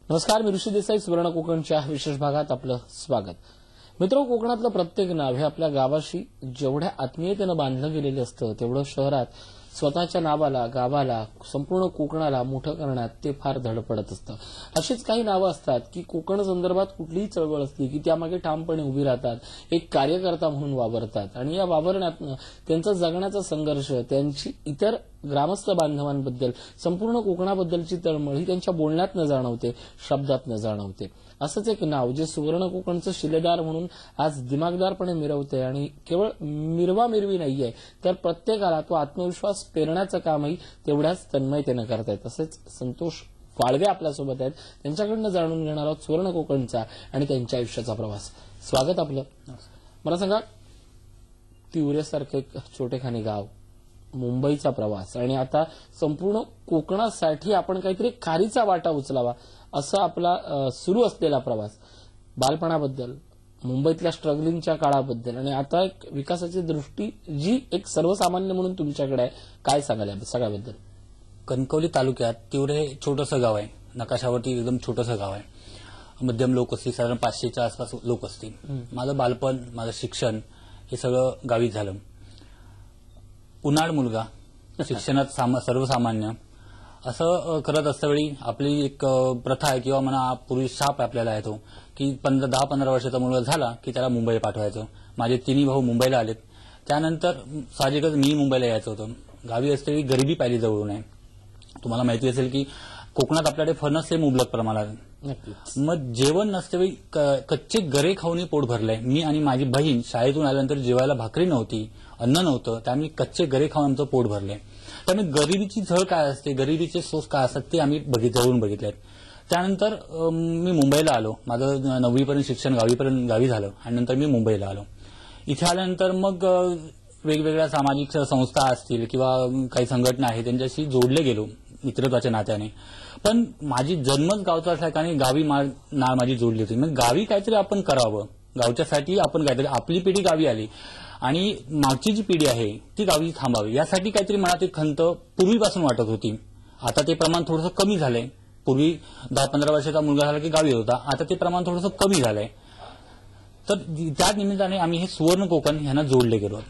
नमस्कार, मी ऋषी देसाई. सुवर्ण कोकणच्या विशेष भागात आपलं स्वागत. मित्र, कोकणातलं प्रत्येक नाव हे आपल्या गावाशी जेवढ्या आत्मीयतेनं बांधलं गेलेलं असतं तेवढं शहरात स्वतःच्या नावाला, गावाला, संपूर्ण कोकणाला मोठं करण्यात ते फार धडपडत असतं. अशीच काही नावं असतात की कोकण संदर्भात कुठलीही चळवळ असली की त्यामागे ठामपणे उभी राहतात, एक कार्यकर्ता म्हणून वावरतात आणि या वावरण्यातनं त्यांचा जगण्याचा संघर्ष, त्यांची इतर ग्रामस्थ बांधवांबद्दल, संपूर्ण कोकणाबद्दलची तळमळ ही त्यांच्या बोलण्यात न जाणवते, शब्दात न जाणवते. असंच एक नाव जे सुवर्ण कोकणचं शिलेदार म्हणून आज दिमागदारपणे मिरवतंय आणि केवळ मिरवी नाहीये, तर प्रत्येकाला तो आत्मविश्वास पेरण्याचं कामही तेवढ्याच तन्मयतेनं करतायत. तसेच संतोष वाळवे आपल्यासोबत आहेत. त्यांच्याकडनं जाणून घेणार आहोत सुवर्ण कोकणचा आणि त्यांच्या आयुष्याचा प्रवास. स्वागत आपलं. मला सांगा, तिवरेसारखं एक छोटेखानी गाव, मुंबईचा प्रवास आणि आता संपूर्ण कोकणासाठी आपण काहीतरी खारीचा वाटा उचलावा असं आपला सुरू असलेला प्रवास, बालपणाबद्दल, मुंबईतल्या स्ट्रगलिंगच्या काळाबद्दल आणि आता एक विकासाची दृष्टी जी एक सर्वसामान्य म्हणून तुमच्याकडे आहे, काय सांगाल या सगळ्याबद्दल? कणकवली तालुक्यात तिवरे हे छोटंसं गाव आहे. नकाशावरती एकदम छोटंसं गाव आहे. मध्यम लोकवस्ती, साधारण 500च्या आसपास लोकवस्ती. माझं बालपण, माझं शिक्षण हे सगळं गावी झालं. उन्हाळ मुलगा, शिक्षणात सर्वसामान्य असं करत असतावेळी आपली एक प्रथा आहे किंवा म्हणा पूर्वी शाप आपल्याला येतो की 10-15 वर्षाचा मुलगा झाला की त्याला मुंबई पाठवायचं. माझे तिन्ही भाऊ मुंबईला आलेत. त्यानंतर साहजिकच मी मुंबईला यायचं होतं. गावी असलेली गरिबी पाहिली जवळून आहे. तुम्हाला माहिती असेल की कोकणात आपल्याकडे फणस हे मुबलक प्रमाणात. मग जेवण नसतेवेळी कच्चे गरे खाऊन पोट भरलंय. मी आणि माझी बहीण शाळेतून आल्यानंतर जेवायला भाकरी नव्हती, अन्न नव्हतं, त्यामुळे कच्चे गरे खाऊन आमचं पोट भरलंय. त्यामुळे गरिबीची झळ काय असते, गरिबीचे सोस काय असतात ते आम्ही जवळून बघितलेत. त्यानंतर मी मुंबईला आलो. माझं 9वीपर्यंत शिक्षण गावी झालं आणि नंतर मी मुंबईला आलो. इथे आल्यानंतर मग वेगवेगळ्या सामाजिक संस्था असतील किंवा काही संघटना आहेत त्यांच्याशी जोडले गेलो मित्रत्वाच्या नात्याने. पण माझी जन्मच गावचा असल्या आणि गावी माझी जोडली होती. मग गावी काहीतरी आपण करावं, गावच्यासाठी आपण काहीतरी, आपली पिढी गावी आली आणि मागची जी पिढी आहे ती गावी थांबावी यासाठी काहीतरी मनात एक खंत पूर्वीपासून वाटत होती. आता ते प्रमाण थोडंसं कमी झालंय. पूर्वी 10-15 वर्षाचा मुलगा झाला की गावी होता, आता ते प्रमाण थोडंसं कमी झालंय. तर त्या निमित्ताने आम्ही हे सुवर्ण कोकण यांना जोडले गेलो.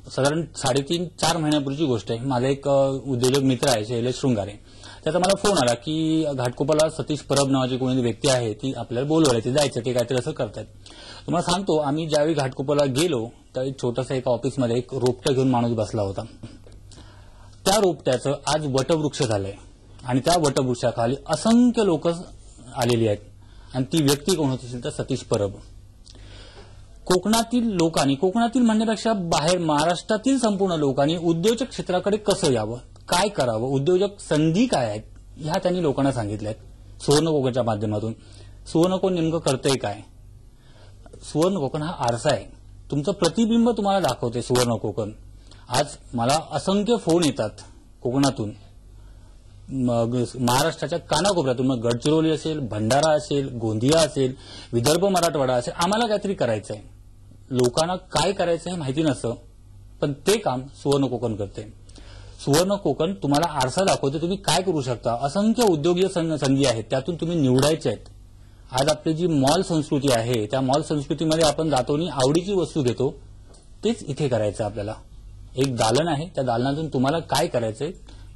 साधारण 3.5-4 महिन्यापूर्वीची गोष्ट आहे. माझा एक उद्योजक मित्र आहे शैलेश शृंगारे, त्याचा मला फोन आला की घाटकोपरला सतीश परब नावाची कोणी व्यक्ती आहे, ती आपल्याला बोलवली, ते जायचं, ते काहीतरी असं करतात. तुम्हाला सांगतो, आम्ही ज्यावेळी घाटकोपरला गेलो त्यावेळी छोटंसं एका ऑफिसमध्ये एक रोपटं घेऊन माणूस बसला होता. त्या रोपट्याचं आज वटवृक्ष झालंय आणि त्या वटवृक्षाखाली असंख्य लोक आलेली आहेत आणि ती व्यक्ती कोण होत असेल तर सतीश परब. कोकणातील लोकांनी, कोकणातील म्हणण्यापेक्षा बाहेर महाराष्ट्रातील संपूर्ण लोकांनी उद्योजक क्षेत्राकडे कसं यावं, काय करावं, उद्योजक संधी काय आहेत, ह्या त्यांनी लोकांना सांगितल्या आहेत सुवर्ण कोकणच्या माध्यमातून. सुवर्ण कोकण नेमकं करतंय काय? सुवर्ण कोकण हा आरसा आहे. तुमचं प्रतिबिंब तुम्हाला दाखवते सुवर्ण कोकण. आज मला असंख्य फोन येतात कोकणातून, महाराष्ट्राच्या कानाकोपऱ्यातून, मग गडचिरोली असेल, भंडारा असेल, गोंदिया असेल, विदर्भ मराठवाडा असेल, आम्हाला काहीतरी करायचं आहे. लोकांना काय करायचं हे माहिती नसतं, पण ते काम सुवर्ण कोकण करते. सुवर्ण कोकण तुम्हाला आरसा दाखवते, तुम्ही काय करू शकता. असंख्य उद्योगीय संधी आहेत, त्यातून तुम्ही निवडायचे आहेत. आज आपली जी मॉल संस्कृती आहे त्या मॉल संस्कृतीमध्ये आपण जातो आणि आवडीची वस्तू घेतो, तेच इथे करायचं आपल्याला. एक दालन आहे, त्या दालनातून तुम्हाला काय करायचंय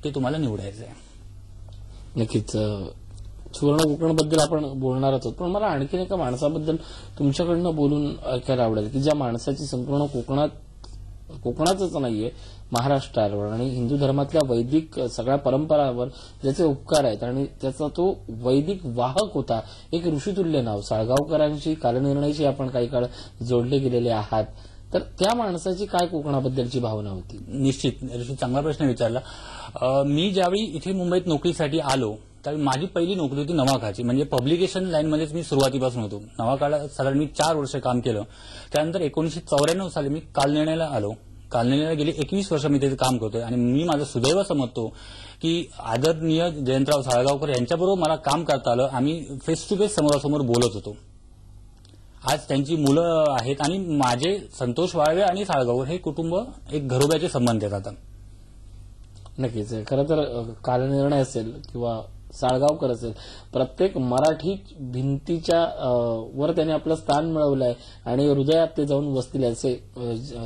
ते तुम्हाला निवडायचं आहे. नक्कीच सुवर्ण कोकणबद्दल आपण बोलणारच आहोत, पण मला आणखीन एका माणसाबद्दल तुमच्याकडनं बोलून ऐकायला आवडेल की ज्या माणसाची संपूर्ण कोकणातच नाहीये, महाराष्ट्रावर आणि हिंदू धर्मातल्या वैदिक सगळ्या परंपरावर ज्याचे उपकार आहेत आणि त्याचा तो वैदिक वाहक होता. एक ऋषितुल्य नाव. साळगावकरांशी, कालनिर्णयशी आपण काही काळ जोडले गेलेले आहात. तर त्या माणसाची काय कोकणाबद्दलची भावना होती? निश्चित ऋषी, चांगला प्रश्न विचारला. मी ज्यावेळी इथे मुंबईत नोकरीसाठी आलो त्यावेळी माझी पहिली नोकरी होती नवाखाची. म्हणजे पब्लिकेशन लाईनमध्येच मी सुरुवातीपासून होतो. नवाखाला साधारण मी 4 वर्ष काम केलं. त्यानंतर 1994 साली मी कालनिर्णयला आलो. कालनिर्णयला गेली 21 वर्ष मी तिथे काम करतोय आणि मी माझं सुदैव समजतो की आदरणीय जयंतराव साळगावकर यांच्याबरोबर मला काम करता आलं. आम्ही फेस टू फेस समोरासमोर बोलत होतो. आज त्यांची मुलं आहेत आणि माझे संतोष वाळवे आणि साळगावकर हे कुटुंब एक घरोब्याचे संबंध आहेत आता. नक्कीच. खरं तर कालनिर्णय असेल किंवा साळगावकर असेल, प्रत्येक मराठी भिंतीच्या वर त्याने आपलं स्थान मिळवलंय आणि हृदयात ते जाऊन वसतील असे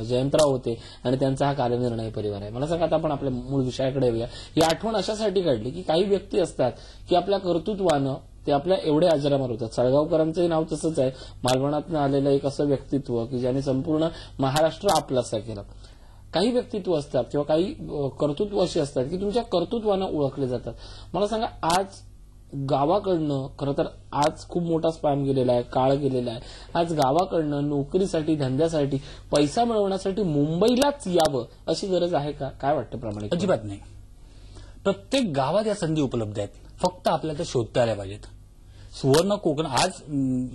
जयंतराव होते आणि त्यांचा हा कार्यनिर्णय परिवार आहे. मला सांगा, आता आपण आपल्या मूळ विषयाकडे येऊया. ही आठवण अशासाठी काढली की काही व्यक्ती असतात की आपल्या कर्तृत्वानं ते आपल्या एवढे अजरामर होतात. साळगावकरांचंही नाव तसंच आहे, मालवणातून आलेलं एक असं व्यक्तित्व की ज्याने संपूर्ण महाराष्ट्र आपलासा केला. काही व्यक्तित्व असतात किंवा काही कर्तृत्व अशी असतात की तुमच्या कर्तृत्वानं ओळखले जातात. मला सांगा, आज गावाकडनं खरं तर आज खूप मोठा स्पॅम गेलेला आहे, काळ गेलेला आहे. आज गावाकडनं नोकरीसाठी, धंद्यासाठी, पैसा मिळवण्यासाठी मुंबईलाच यावं अशी गरज आहे का? काय वाटतं प्रामाणिक? अजिबात नाही. प्रत्येक गावात या संधी उपलब्ध आहेत, फक्त आपल्याला त्या शोधता आल्या पाहिजेत. सुवर्ण कोकण आज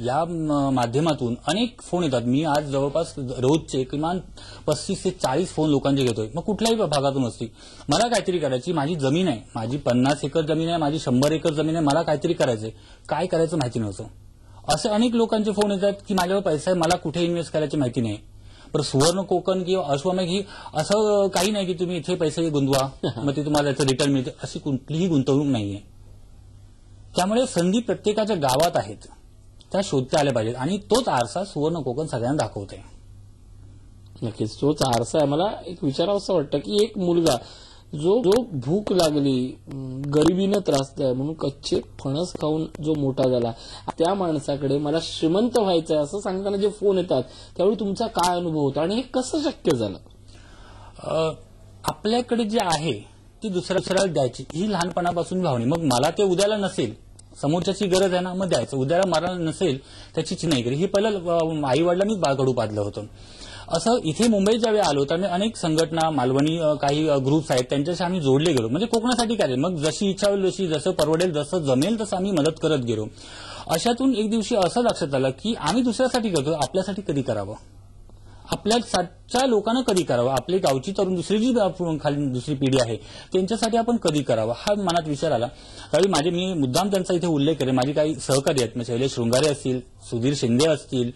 या माध्यमातून अनेक फोन येतात. मी आज जवळपास रोजचे किमान 35 ते 40 फोन लोकांचे घेतोय. मग कुठल्याही भागातून असतील, मला काहीतरी करायची, माझी जमीन आहे, माझी 50 एकर जमीन आहे, माझी 100 एकर जमीन आहे, मला काहीतरी करायचंय, काय करायचं माहिती नव्हतं. असे अनेक लोकांचे फोन येतात की माझ्यावर पैसा आहे, मला कुठे इन्व्हेस्ट करायची माहिती नाही. पण सुवर्ण कोकण किंवा अश्वमेघ ही असं काही नाही की तुम्ही इथे पैसे गुंतवा मग ते तुम्हाला त्याचं रिटर्न मिळते, अशी कुठलीही गुंतवणूक नाहीये. त्यामुळे संधी प्रत्येकाच्या गावात आहेत, त्या शोधता आल्या पाहिजेत आणि तोच आरसा सुवर्ण कोकण सगळ्यांना दाखवते. नक्कीच तोच आरसा आहे. मला एक विचारावं असं वाटतं की एक मुलगा जो भूक लागली, गरिबीनं त्रासलाय म्हणून कच्चे फणस खाऊन जो मोठा झाला, त्या माणसाकडे मला श्रीमंत व्हायचंय असं सांगताना जे फोन येतात त्यावेळी तुमचा काय अनुभव होता आणि हे कसं शक्य झालं? आपल्याकडे जे आहे ती दुसऱ्याला द्यायची ही लहानपणापासून भावना. मग मला ते उद्याला नसेल, समोरच्याची गरज आहे ना, मग द्यायचं. उद्याला मला नसेल त्याची चिन्ह करी. ही पहिलं आई वडिलांनीच बाळकडू पाडलं होतं. असं इथे मुंबईत ज्यावेळी आलो तर अनेक संघटना, मालवणी काही ग्रुप्स आहेत, त्यांच्याशी आम्ही जोडले गेलो. म्हणजे कोकणासाठी काय, मग जशी इच्छा होईल तशी, जसं परवडेल जसं जमेल तसं आम्ही मदत करत गेलो. अशातून एक दिवशी असं लक्षात आलं की आम्ही दुसऱ्यासाठी करतो, आपल्यासाठी कधी करावं, आपल्या सातच्या लोकांना कधी करावं, आपली गावची तरुण दुसरी जी खाली दुसरी पिढी आहे त्यांच्यासाठी आपण कधी करावं, हा मनात विचार आला. त्यावेळी मी मुद्दाम त्यांचा इथे उल्लेख करेन. माझे काही सहकारी आहेत, शैलेश शृंगारे असतील, सुधीर शिंदे असतील,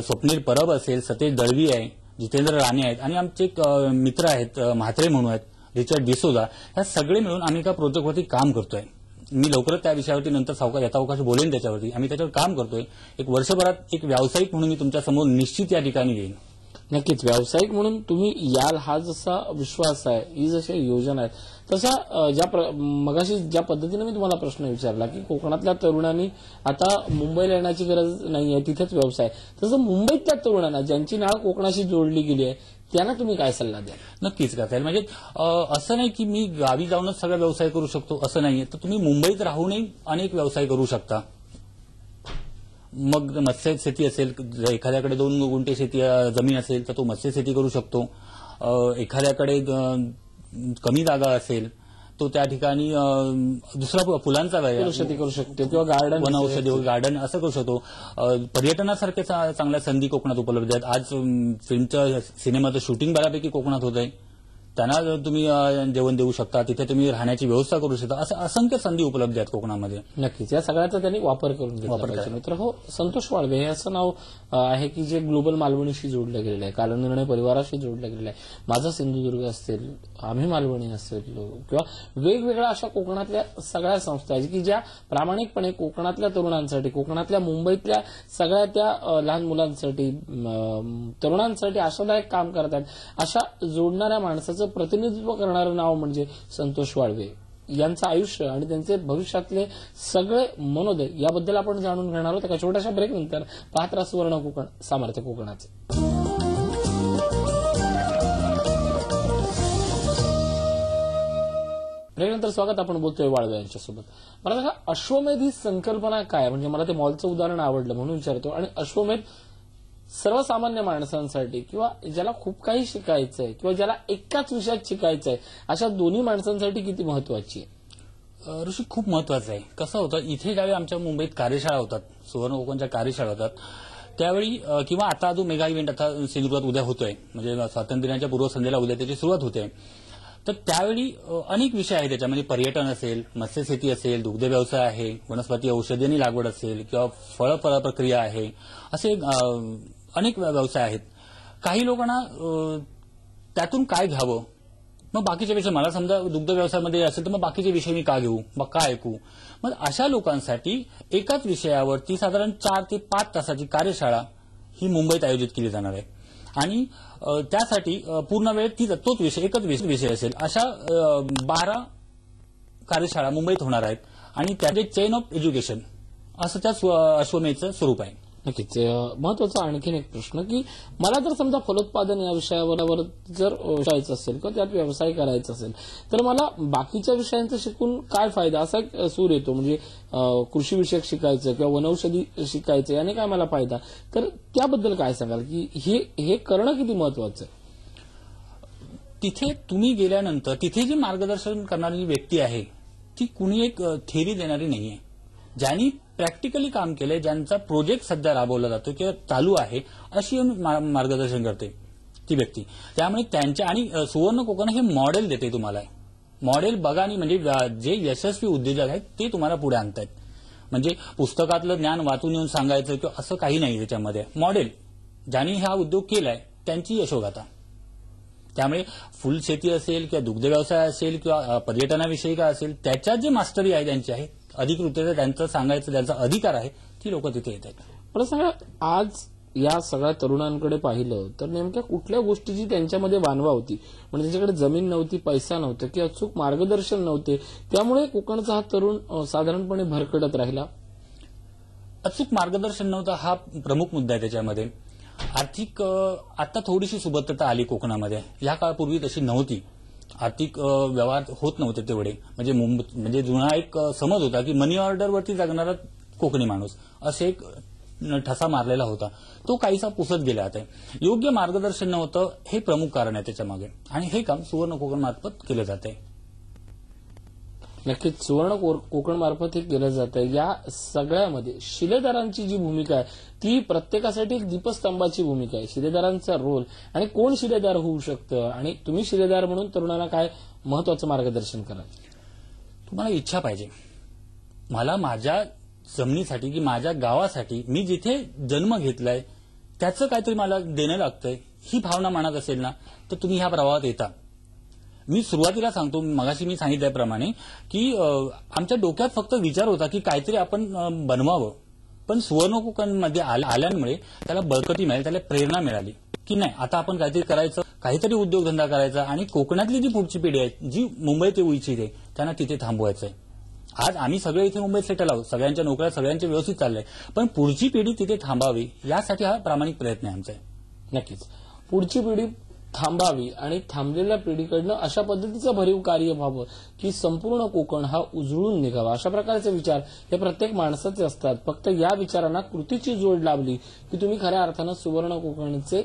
स्वप्नील परब असेल, सतेज दळवी आहे, जितेंद्र राणे आहेत आणि आमचे एक मित्र आहेत म्हात्रे म्हणून आहेत, रिचर्ड डिसोजा. ह्या सगळे मिळून आम्ही एका प्रोजेक्टवरती काम करतोय. मी लवकरच त्या विषयावरती नंतर यथावकाश बोलेन त्याच्यावरती. आम्ही त्याच्यावर काम करतोय. एक वर्षभरात एक व्यावसायिक म्हणून मी तुमच्यासमोर निश्चित या ठिकाणी येईन. नक्कीच व्यावसायिक म्हणून तुम्ही याल हा जसा विश्वास आहे, ही जशी योजना आहे, तसा मगाशी ज्या पद्धतीने मी तुम्हाला प्रश्न विचारला की कोकणातल्या तरुणांनी आता मुंबईला येण्याची गरज नाहीये, तिथेच व्यवसाय, तसं मुंबईतल्या तरुणांना ज्यांची नाळ कोकणाशी जोडली गेली आहे त्यांना तुम्ही काय सल्ला द्याल? नक्कीच करता येईल. म्हणजे असं नाही की मी गावी जाऊनच सगळा व्यवसाय करू शकतो असं नाहीये. तर तुम्ही मुंबईत राहूनही अनेक व्यवसाय करू शकता. मग मत्स्य शेती असेल, एखाद्याकडे 2 गुंठे शेती जमीन असेल तर तो मत्स्य शेती करू शकतो. एखाद्याकडे कमी जागा असेल तो त्या ठिकाणी दुसरा फुलांचा शेती करू शकतो किंवा गार्डन, वनौषधी गार्डन असं करू शकतो. पर्यटनासारख्या चांगल्या संधी कोकणात उपलब्ध आहेत. आज फिल्मचं सिनेमाचं शूटिंग बऱ्यापैकी कोकणात होत आहे. त्यांना तुम्ही जेवण देऊ शकता, तिथे तुम्ही राहण्याची व्यवस्था करू शकता. असं असंख्य संधी उपलब्ध आहेत कोकणामध्ये. नक्कीच या सगळ्याचा त्यांनी वापर करून घेतला पाहिजे. मित्र हो, संतोष वाळवे हे असं नाव आहे की जे ग्लोबल मालवणीशी जोडलं गेलेलं आहे, कालनिर्णय परिवाराशी जोडलं गेलेलं आहे. माझा सिंधुदुर्ग असेल, आम्ही मालवणी असेल किंवा वेगवेगळ्या अशा कोकणातल्या सगळ्या संस्था आहेत की ज्या प्रामाणिकपणे कोकणातल्या तरुणांसाठी, कोकणातल्या मुंबईतल्या सगळ्या त्या लहान मुलांसाठी, तरुणांसाठी आशादायक काम करतात. अशा जोडणाऱ्या माणसाचं प्रतिनिधित्व करणारं नाव म्हणजे संतोष वाळवे. यांचं आयुष्य आणि त्यांचे भविष्यातले सगळे मनोदय याबद्दल आपण जाणून घेणार आहोत एका छोट्याशा ब्रेक नंतर. पाहत राहा सुवर्ण कोकण, सामर्थ्य कोकणाचे. ब्रेकनंतर स्वागत. आपण बोलतोय वाळवे यांच्यासोबत. मला सांगा, अश्वमेध ही संकल्पना काय? म्हणजे मला ते मॉलचं उदाहरण आवडलं म्हणून विचारतो. आणि अश्वमेध सर्वसामान्य माणसांसाठी किंवा ज्याला खूप काही शिकायचंय किंवा ज्याला एकाच विषयात शिकायचंय अशा दोन्ही माणसांसाठी किती महत्वाची आहे? ऋषी, खूप महत्वाचं आहे. कसं होतं, इथे ज्यावेळी आमच्या मुंबईत कार्यशाळा होतात, सुवर्ण कोकणच्या कार्यशाळा होतात, त्यावेळी किंवा आता जो मेगा इव्हेंट आता सिंधुदुर्गात उद्या होतोय, म्हणजे स्वातंत्र्य दिनाच्या पूर्वसंध्येला उद्या त्याची सुरुवात होते. तर त्यावेळी अनेक विषय आहेत त्याच्यामध्ये. पर्यटन असेल, मत्स्यशेती असेल, दुग्ध व्यवसाय आहे, वनस्पती औषधी लागवड असेल किंवा फळ प्रक्रिया आहे, असे अनेक व्यवसाय आहेत. काही लोकांना त्यातून काय घ्यावं मग बाकीच्या विषय मला समजा दुग्ध व्यवसायामध्ये असेल तर मग बाकीचे विषय मी का घेऊ, मग का ऐकू. मग अशा लोकांसाठी एकाच विषयावरती साधारण 4 ते 5 तासाची कार्यशाळा ही मुंबईत आयोजित केली जाणार आहे. आणि त्यासाठी पूर्ण वेळ तोच विषय, एकच विषय असेल. अशा 12 कार्यशाळा मुंबईत होणार आहेत आणि त्याचे चेन ऑफ एज्युकेशन असं त्या अश्वमेधचं स्वरूप आहे. नक्कीच. महत्वाचा आणखीन एक प्रश्न की मला जर समजा फलोत्पादन या विषयावर जर शिकायचं असेल किंवा त्यात व्यवसाय करायचा असेल तर मला बाकीच्या विषयांचं शिकून काय फायदा, असा एक सूर येतो. म्हणजे कृषीविषयक शिकायचं किंवा वनौषधी शिकायचं याने काय मला फायदा, तर त्याबद्दल काय सांगाल की हे करणं किती महत्वाचं आहे. तिथे तुम्ही गेल्यानंतर तिथे जी मार्गदर्शन करणारी व्यक्ती आहे ती कुणी एक थेरी देणारी नाहीये. ज्यांनी प्रॅक्टिकली काम केलंय, ज्यांचा प्रोजेक्ट सध्या राबवला जातो किंवा चालू आहे, अशी मार्गदर्शन करते ती व्यक्ती. त्यामुळे त्यांच्या आणि सुवर्ण कोकण हे मॉडेल देते तुम्हाला. मॉडेल बघा आणि म्हणजे जे यशस्वी उद्योजक आहेत ते तुम्हाला पुढे आणतायत. म्हणजे पुस्तकातलं ज्ञान वाचून येऊन सांगायचं किंवा असं काही नाही त्याच्यामध्ये. मॉडेल ज्यांनी हा उद्योग केलाय त्यांची यशोगाथा. त्यामुळे फुल शेती असेल किंवा दुग्ध व्यवसाय असेल किंवा पर्यटनाविषयी काय असेल, त्याच्यात जे मास्टरी आहे त्यांची आहे, अधिकृतरित्या त्यांचं सांगायचं त्यांचा अधिकार आहे, ती लोक तिथे येत आहेत. पण सांगा, आज या सगळ्या तरुणांकडे पाहिलं तर नेमक्या कुठल्या गोष्टीची त्यांच्यामध्ये वानवा होती. म्हणजे त्यांच्याकडे जमीन नव्हती, पैसा नव्हता किंवा अचूक मार्गदर्शन नव्हते, त्यामुळे कोकणचा हा तरुण साधारणपणे भरकटत राहिला. अचूक मार्गदर्शन नव्हतं हा प्रमुख मुद्दा आहे त्याच्यामध्ये. आर्थिक आता थोडीशी सुबत्तता आली कोकणामध्ये. या काळापूर्वी तशी नव्हती. आर्थिक व्यवहार होत नव्हते तेवढे. म्हणजे जुना एक समज होता की मनी ऑर्डरवरती जगणारा कोकणी माणूस, असे एक ठसा मारलेला होता. तो काहीसा पुसत गेला आता. योग्य मार्गदर्शन नव्हतं हे प्रमुख कारण आहे त्याच्यामागे. आणि हे काम सुवर्ण कोकण मार्फत केलं जात आहे. नक्कीच सुवर्ण कोकण मार्फत हे केलं जातं. या सगळ्यामध्ये शिलेदारांची जी भूमिका आहे ती प्रत्येकासाठी एक दीपस्तंभाची भूमिका आहे. शिलेदारांचा रोल आणि कोण शिलेदार होऊ शकतं आणि तुम्ही शिलेदार म्हणून तरुणांना काय महत्वाचं मार्गदर्शन कराल. तुम्हाला इच्छा पाहिजे. मला माझ्या जमिनीसाठी की माझ्या गावासाठी मी जिथे जन्म घेतलाय त्याचं काहीतरी मला देणं लागतंय, ही भावना मनात असेल ना तर तुम्ही ह्या प्रवाहात येता. मी सुरुवातीला सांगतो, मगाशी मी सांगितल्याप्रमाणे की आमच्या डोक्यात फक्त विचार होता की काहीतरी आपण बनवावं. पण सुवर्ण कोकणमध्ये आल्यामुळे त्याला बळकटी मिळाली, त्याला प्रेरणा मिळाली की नाही आता आपण काहीतरी करायचं, काहीतरी उद्योगधंदा करायचा आणि कोकणातली जी पुढची पिढी आहे जी मुंबईत येऊ इच्छिते त्यांना तिथे थांबवायचंय. आज आम्ही सगळे इथे मुंबईत सेटल आहोत, सगळ्यांच्या नोकऱ्या सगळ्यांचे व्यवस्थित चाललंय, पण पुढची पिढी तिथे थांबावी यासाठी हा प्रामाणिक प्रयत्न आहे आमचा. नक्कीच पुढची पिढी थांबावी आणि थांबलेल्या पिढीकडनं अशा पद्धतीचं भरीव कार्य व्हावं की संपूर्ण कोकण हा उजळून निघावा. अशा प्रकारचे विचार हे प्रत्येक माणसाचे असतात. फक्त या विचारांना कृतीची जोड लावली की तुम्ही खऱ्या अर्थानं सुवर्ण कोकणचे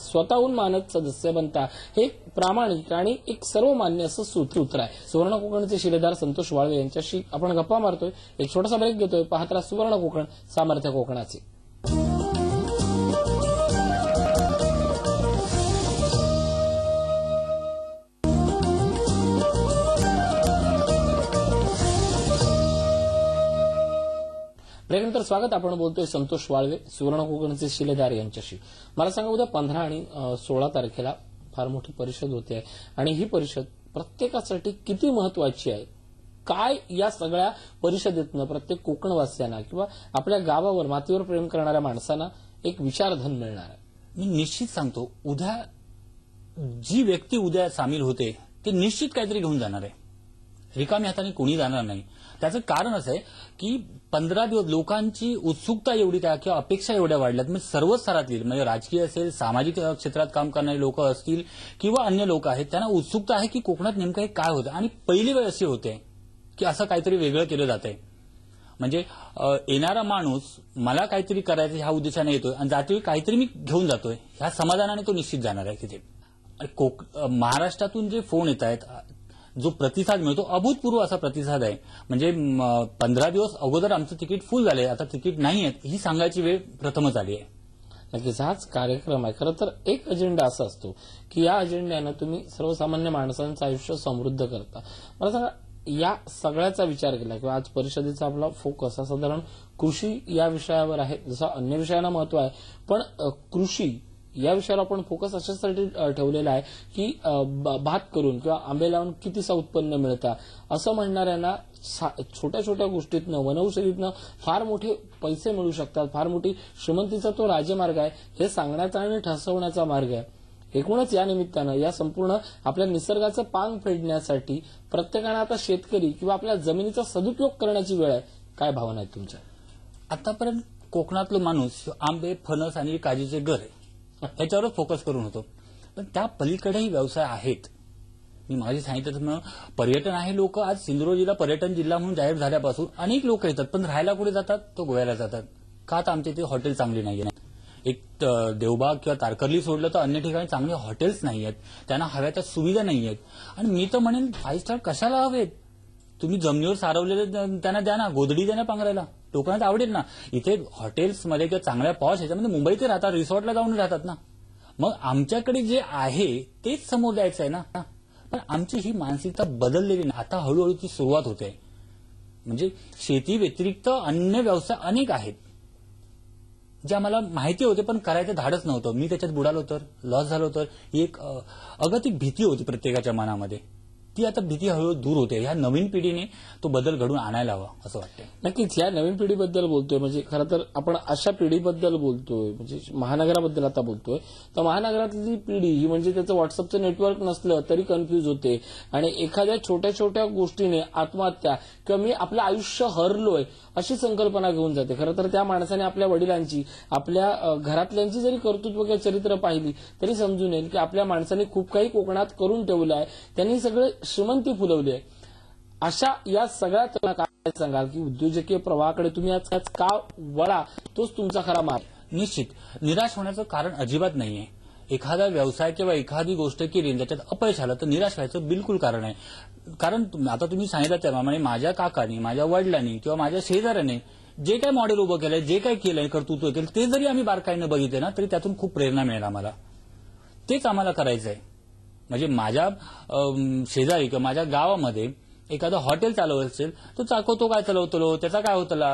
स्वतःहून मानद सदस्य बनता. हे प्रामाणिक आणि एक सर्वमान्य असं सूत्र आहे. सुवर्ण कोकणचे शिलेदार संतोष वाळवे यांच्याशी आपण गप्पा मारतोय. एक छोटासा ब्रेक घेतोय. पाहत राहा सुवर्ण कोकण, सामर्थ्य कोकणाचे. ब्रेकनंतर स्वागत. आपण बोलतोय संतोष वाळवे, सुवर्ण कोकणचे शिलेदार यांच्याशी. मला सांगा, उद्या 15 आणि 16 तारखेला फार मोठी परिषद होते आहे आणि ही परिषद प्रत्येकासाठी किती महत्वाची आहे. काय या सगळ्या परिषदेतनं प्रत्येक कोकणवासियांना किंवा आपल्या गावावर मातीवर प्रेम करणाऱ्या माणसांना एक विचारधन मिळणार आहे. मी निश्चित सांगतो, उद्या जी व्यक्ती उद्या सामील होते ते निश्चित काहीतरी घेऊन जाणार आहे. रिकामी हाताने कोणी जाणार नाही. त्याचं कारण असं आहे की 15 दिवस लोकांची उत्सुकता एवढी त्या किंवा अपेक्षा एवढ्या वाढल्यात. म्हणजे सर्व स्तरातील, म्हणजे राजकीय असेल, सामाजिक क्षेत्रात काम करणारे लोक असतील किंवा अन्य लोक आहेत, त्यांना उत्सुकता आहे की कोकणात नेमकं काय होतं. आणि पहिली वेळ अशी होते की असं काहीतरी वेगळं केलं जातंय. म्हणजे येणारा माणूस मला काहीतरी करायचं ह्या उद्देशाने येतोय आणि जातोय काहीतरी मी घेऊन जातोय ह्या समाधानाने तो निश्चित जाणार आहे तिथे. महाराष्ट्रातून जे फोन येत आहेत, जो प्रतिसाद मिळतो अभूतपूर्व असा प्रतिसाद आहे. म्हणजे 15 दिवस अगोदर आमचं तिकीट फुल झालंय, आता तिकीट नाही आहेत ही सांगायची वेळ प्रथमच आली आहे. नक्कीच हाच कार्यक्रम आहे. खरं तर एक अजेंडा असा असतो की या अजेंड्यानं तुम्ही सर्वसामान्य माणसांचं आयुष्य समृद्ध करता. मला सांगा, या सगळ्याचा विचार केला किंवा आज परिषदेचा आपला फोकस हा साधारण कृषी या विषयावर आहे. जसं अन्य विषयांना महत्व आहे, पण कृषी या विषयावर आपण फोकस अशासाठी ठेवलेला आहे की भात करून किंवा आंबे लावून कितीसा उत्पन्न मिळतं असं म्हणणाऱ्यांना छोट्या छोट्या गोष्टीतनं वनौषधीतनं फार मोठे पैसे मिळू शकतात, फार मोठी श्रीमंतीचा तो राजमार्ग आहे हे सांगण्याचा आणि ठसवण्याचा मार्ग आहे. एकूणच या निमित्तानं या संपूर्ण आपल्या निसर्गाचं पांग फेडण्यासाठी प्रत्येकानं आता शेतकरी किंवा आपल्या जमिनीचा सदुपयोग करण्याची वेळ आहे. काय भावना आहेत तुमच्या? आतापर्यंत कोकणातलो माणूस आंबे, फणस आणि काजीचे घर आहे याच्यावरच फोकस करून होतो, पण त्या पलीकडेही व्यवसाय आहेत. मी माझी सांगितलं पर्यटन आहे. लोक आज सिंधुदुर्ग पर्यटन जिल्हा म्हणून जाहीर झाल्यापासून अनेक लोक येतात, पण राहायला कुठे जातात? तो गोव्याला जातात. का? तर आमच्या इथे हॉटेल चांगली नाहीये. एक देवबाग किंवा तारकर्ली सोडलं तर अन्य ठिकाणी चांगले हॉटेल्स नाही आहेत, त्यांना हव्या त्या सुविधा नाही आहेत. आणि मी तर म्हणेन 5 स्टार कशाला हवेत? तुम्ही जमिनीवर सारवलेले त्यांना द्या ना, गोधडी द्या ना पांघरायला, लोकांना आवडेल ना. इथे हॉटेल्समध्ये किंवा चांगल्या पॉश ह्याच्यामध्ये मुंबईत राहतात, रिसॉर्टला जाऊन राहतात ना. मग आमच्याकडे जे आहे तेच समोर द्यायचं आहे ना. पण आमची ही मानसिकता बदललेली नाही. आता हळूहळू ती सुरुवात होते. म्हणजे शेती व्यतिरिक्त अन्य व्यवसाय अनेक आहेत जे आम्हाला माहिती होते पण करायचं धाडच नव्हतं. मी त्याच्यात बुडालो तर, लॉस झालो तर, ही एक अगतिक भीती होती प्रत्येकाच्या मनामध्ये. ती आता भीती हळूहळू दूर होते. ह्या नवीन पिढीने तो बदल घडून आणायला हवा असं वाटतं. नक्कीच ह्या नवीन पिढीबद्दल बोलतोय म्हणजे खरं तर आपण अशा पिढीबद्दल बोलतोय, म्हणजे महानगराबद्दल आता बोलतोय. तर महानगरातली पिढी ही म्हणजे त्याचं व्हॉट्सअपचं नेटवर्क नसलं तरी कन्फ्यूज होते आणि एखाद्या छोट्या छोट्या गोष्टीने आत्महत्या किंवा मी आपलं आयुष्य हरलोय अशी संकल्पना घेऊन जाते. खरं तर त्या माणसाने आपल्या वडिलांची, आपल्या घरातल्यांची जरी कर्तृत्व किंवा चरित्र पाहिली तरी समजून येईल की आपल्या माणसाने खूप काही कोकणात करून ठेवलं आहे, त्यांनी सगळं श्रीमंती फुलवली आहे. अशा या सगळ्यात काय सांगाल की उद्योजकीय प्रवाहाकडे तुम्ही आज का वळा, तोच तुमचा खरा मार्ग? निश्चित निराश होण्याचं कारण अजिबात नाहीये. एखादा व्यवसाय किंवा एखादी गोष्ट केली ज्याच्यात अपयश आलं तर निराश व्हायचं बिलकुल कारण आहे. कारण आता तुम्ही सांगितलं त्याप्रमाणे माझ्या काकांनी, माझ्या वडिलांनी किंवा माझ्या शेजाऱ्याने जे काही मॉडेल उभं केलंय, जे काही केलंय, कर्तृत्व केलं, ते जरी आम्ही बारकाईनं बघितले ना तरी त्यातून खूप प्रेरणा मिळेल आम्हाला. तेच आम्हाला करायचं आहे. म्हणजे माझ्या शेजारी किंवा माझ्या गावामध्ये एखादं हॉटेल चालवत असेल तो चाकवतो काय चालवतो, त्याचा काय होतला,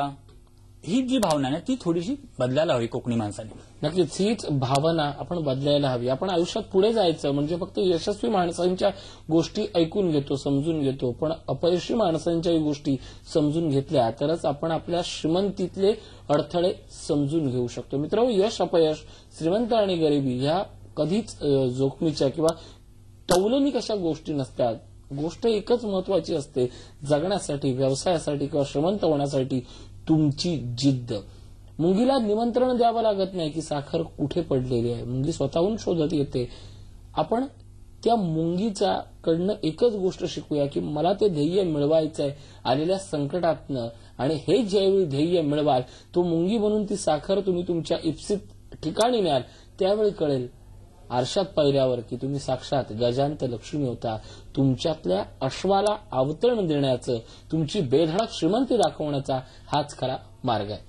ही जी भावना आहे ती थोडीशी बदलायला हवी कोकणी माणसाने. नक्कीच हीच भावना आपण बदलायला हवी. आपण आयुष्यात पुढे जायचं म्हणजे फक्त यशस्वी माणसांच्या गोष्टी ऐकून घेतो, समजून घेतो, पण अपयशी माणसांच्याही गोष्टी समजून घेतल्या तरच आपण आपल्या श्रीमंतीतले अडथळे समजून घेऊ शकतो. मित्रांनो, यश अपयश, श्रीमंत आणि गरिबी ह्या कधीच जोखमीच्या किंवा टवलनी कशा गोष्टी नसतात. गोष्ट एकच महत्वाची असते, जगण्यासाठी, व्यवसायासाठी किंवा श्रीमंत होण्यासाठी तुमची जिद्द. मुंगीला निमंत्रण द्यावं लागत नाही की साखर कुठे पडलेली आहे, मुंगी स्वतःहून शोधत येते. आपण त्या मुंगीच्या कडनं एकच गोष्ट शिकूया की मला ते ध्येय मिळवायचं आहे आलेल्या संकटातनं, आणि हे ज्यावेळी ध्येय मिळवाल तो मुंगी बनून ती साखर तुम्ही तुमच्या इप्सित ठिकाणी न्याल, त्यावेळी कळेल आरशात पाहिल्यावर की तुम्ही साक्षात गजांत लक्ष्मी होता. तुमच्यातल्या अश्वाला अवतरण देण्याचं, तुमची बेधडक श्रीमंती दाखवण्याचा हाच खरा मार्ग आहे.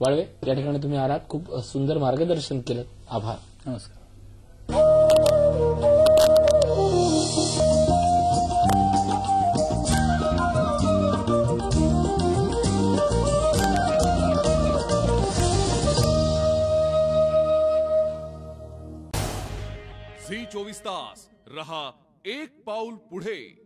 वाळवे, या ठिकाणी तुम्ही आलात, खूप सुंदर मार्गदर्शन केलं. आभार. नमस्कार. झी 24 तास रहा एक पाऊल पुढे.